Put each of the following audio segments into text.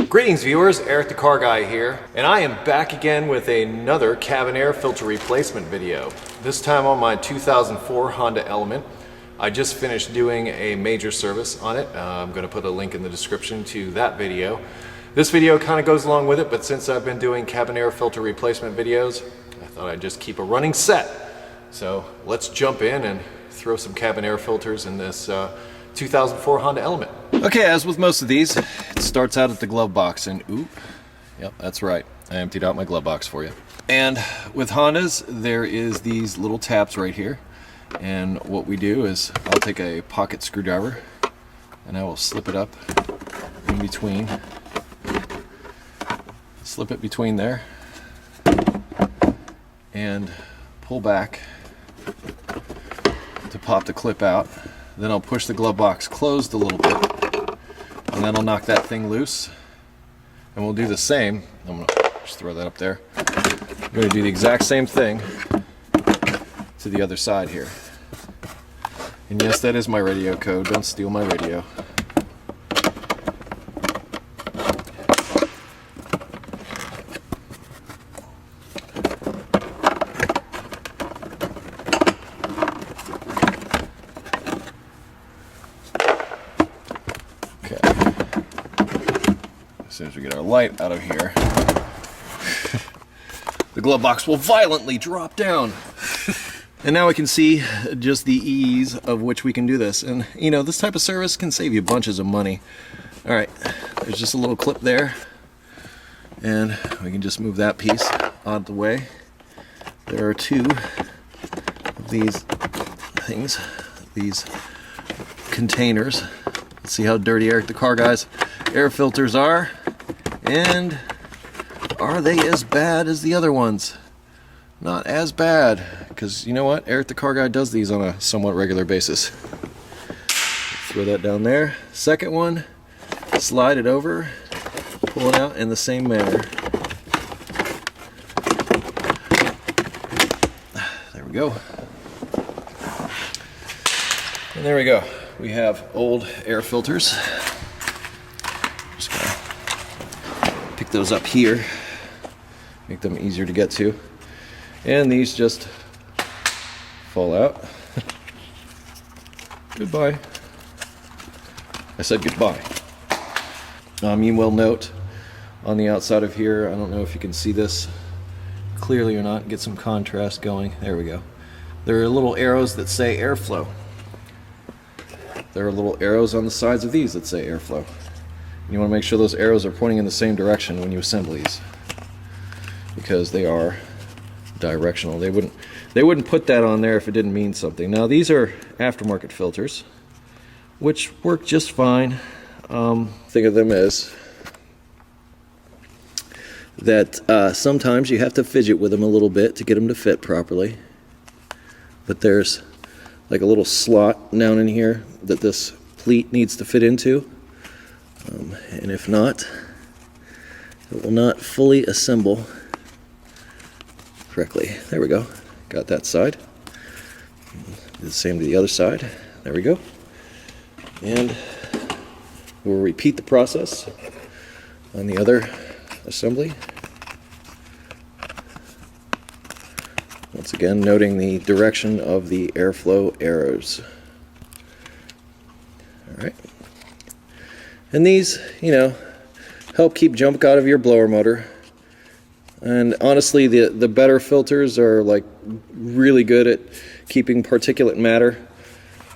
Greetings viewers, EricTheCarGuy here, and I am back again with another cabin air filter replacement video. This time on my 2004 Honda Element. I just finished doing a major service on it. I'm going to put a link in the description to that video. This video kind of goes along with it, but since I've been doing cabin air filter replacement videos, I thought I'd just keep a running set. So let's jump in and throw some cabin air filters in this 2004 Honda Element. Okay, as with most of these, it starts out at the glove box, and oop, yep, that's right, I emptied out my glove box for you. And with Hondas, there is these little taps right here, and what we do is I'll take a pocket screwdriver and I will slip it up in between, slip it between there, and pull back to pop the clip out. Then I'll push the glove box closed a little bit, and that'll knock that thing loose. And we'll do the same. I'm going to just throw that up there. I'm going to do the exact same thing to the other side here. And yes, that is my radio code. Don't steal my radio. As soon as we get our light out of here, the glove box will violently drop down. And now we can see just the ease of which we can do this. And you know, this type of service can save you bunches of money. Alright, there's just a little clip there, and we can just move that piece out of the way. There are two of these things, these containers. Let's see how dirty EricTheCarGuy's air filters are. And are they as bad as the other ones? Not as bad, because you know what? EricTheCarGuy does these on a somewhat regular basis. Throw that down there. Second one, slide it over, pull it out in the same manner. There we go. And there we go. We have old air filters. Just gonna pick those up here, make them easier to get to. And these just fall out. Goodbye. I said goodbye. You will note on the outside of here, I don't know if you can see this clearly or not, get some contrast going. There we go. There are little arrows that say airflow. There are little arrows on the sides of these that say airflow. You want to make sure those arrows are pointing in the same direction when you assemble these, because they are directional. They wouldn't put that on there if it didn't mean something. Now these are aftermarket filters, which work just fine. Think of them as that sometimes you have to fidget with them a little bit to get them to fit properly. But there's like a little slot down in here that this pleat needs to fit into. And if not, it will not fully assemble correctly. There we go. Got that side. Do the same to the other side. There we go. And we'll repeat the process on the other assembly. Once again, noting the direction of the airflow arrows. All right. And these, you know, help keep junk out of your blower motor. And honestly, the better filters are like really good at keeping particulate matter,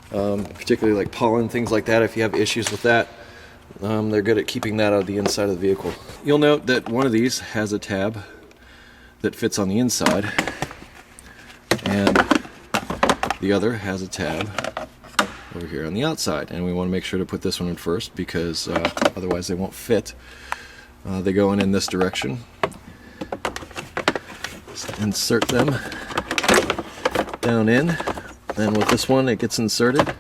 particularly like pollen, things like that. If you have issues with that, they're good at keeping that out of the inside of the vehicle. You'll note that one of these has a tab that fits on the inside, and the other has a tab over here on the outside, and we want to make sure to put this one in first because otherwise they won't fit. They go in this direction. Just insert them down in, and with this one it gets inserted,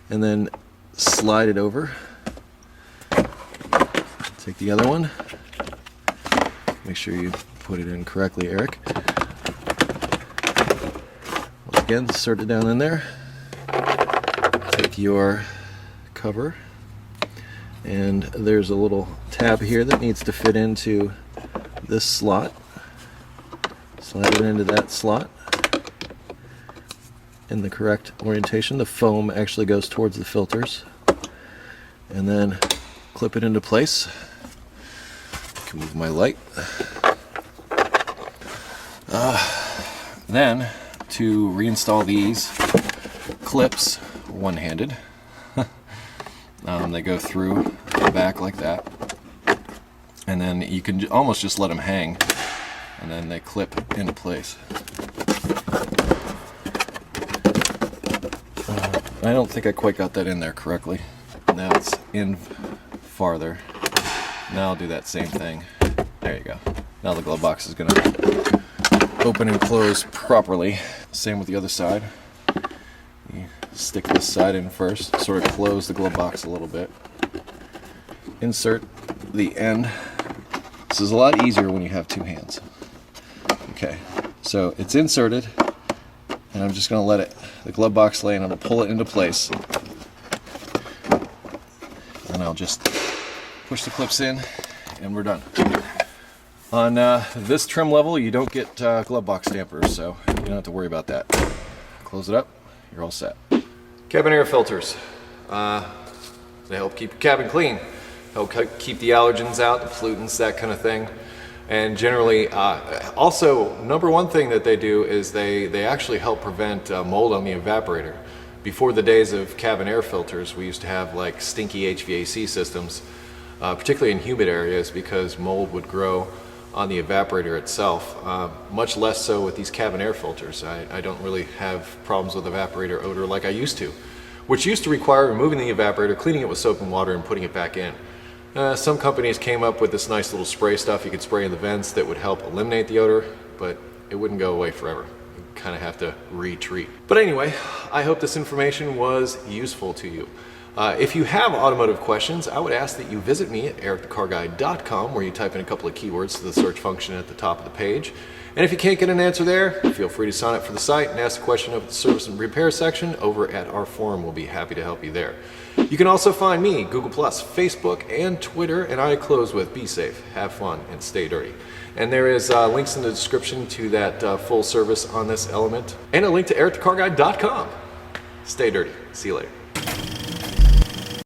and then slide it over. Take the other one. Make sure you put it in correctly, Eric. Once again, insert it down in there. Take your cover And there's a little tab here that needs to fit into this slot. Slide it into that slot in the correct orientation. The foam actually goes towards the filters. And then clip it into place. I can move my light. Then to reinstall these clips one-handed, they go through the back like that, and then you can almost just let them hang, and then they clip into place. I don't think I quite got that in there correctly. Now it's in farther. Now I'll do that same thing. There you go. Now the glove box is going to open and close properly. Same with the other side. You stick this side in first, sort of close the glove box a little bit. Insert the end. This is a lot easier when you have two hands. Okay, so it's inserted, and I'm just going to let the glove box lay, and I'm going to pull it into place. And I'll just push the clips in, and we're done. On this trim level, you don't get glove box dampers, so you don't have to worry about that. Close it up, you're all set. Cabin air filters. They help keep your cabin clean, help keep the allergens out, the pollutants, that kind of thing. And generally, also, number one thing that they do is they actually help prevent mold on the evaporator. Before the days of cabin air filters, we used to have like stinky HVAC systems, particularly in humid areas, because mold would grow on the evaporator itself. Much less so with these cabin air filters. I don't really have problems with evaporator odor like I used to, which used to require removing the evaporator, cleaning it with soap and water, and putting it back in. Some companies came up with this nice little spray stuff you could spray in the vents that would help eliminate the odor, but it wouldn't go away forever. You kind of have to retreat. But anyway, I hope this information was useful to you. If you have automotive questions, I would ask that you visit me at EricTheCarGuy.com, where you type in a couple of keywords to the search function at the top of the page. And if you can't get an answer there, feel free to sign up for the site and ask a question over the service and repair section over at our forum. We'll be happy to help you there. You can also find me, Google+, Facebook, and Twitter, and I close with be safe, have fun, and stay dirty. And there is links in the description to that full service on this element, and a link to EricTheCarGuy.com. Stay dirty. See you later.